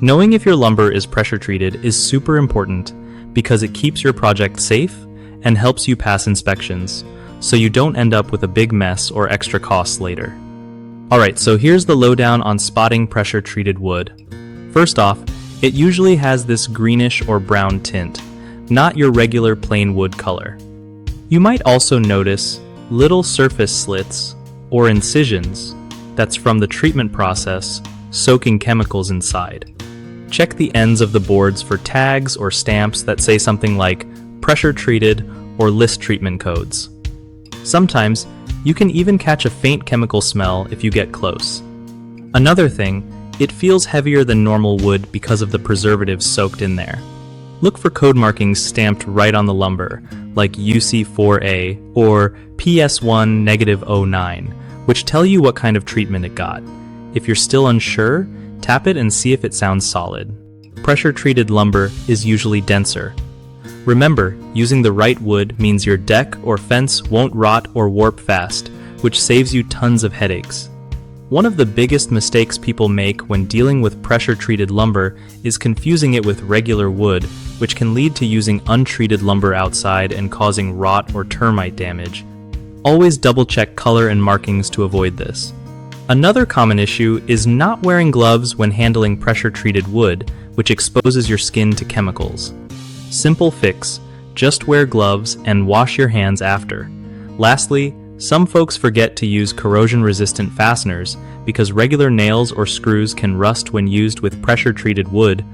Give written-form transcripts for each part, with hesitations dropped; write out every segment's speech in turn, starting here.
Knowing if your lumber is pressure treated is super important because it keeps your project safe and helps you pass inspections, so you don't end up with a big mess or extra costs later. Alright, so here's the lowdown on spotting pressure treated wood. First off, it usually has this greenish or brown tint, not your regular plain wood color. You might also notice little surface slits or incisions that's from the treatment process soaking chemicals inside. Check the ends of the boards for tags or stamps that say something like pressure treated or list treatment codes. Sometimes you can even catch a faint chemical smell if you get close. Another thing, it feels heavier than normal wood because of the preservatives soaked in there. Look for code markings stamped right on the lumber, like UC4A or PS1-09, which tell you what kind of treatment it got. If you're still unsure, tap it and see if it sounds solid. Pressure-treated lumber is usually denser. Remember, using the right wood means your deck or fence won't rot or warp fast, which saves you tons of headaches. One of the biggest mistakes people make when dealing with pressure-treated lumber is confusing it with regular wood, which can lead to using untreated lumber outside and causing rot or termite damage. Always double-check color and markings to avoid this. Another common issue is not wearing gloves when handling pressure-treated wood, which exposes your skin to chemicals. Simple fix, just wear gloves and wash your hands after. Lastly, some folks forget to use corrosion-resistant fasteners because regular nails or screws can rust when used with pressure-treated wood.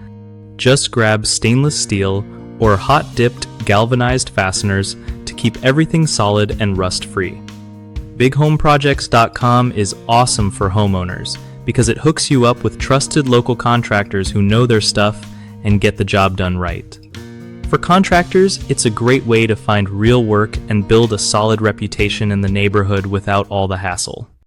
Just grab stainless steel or hot-dipped galvanized fasteners to keep everything solid and rust-free. BigHomeProjects.com is awesome for homeowners because it hooks you up with trusted local contractors who know their stuff and get the job done right. For contractors, it's a great way to find real work and build a solid reputation in the neighborhood without all the hassle.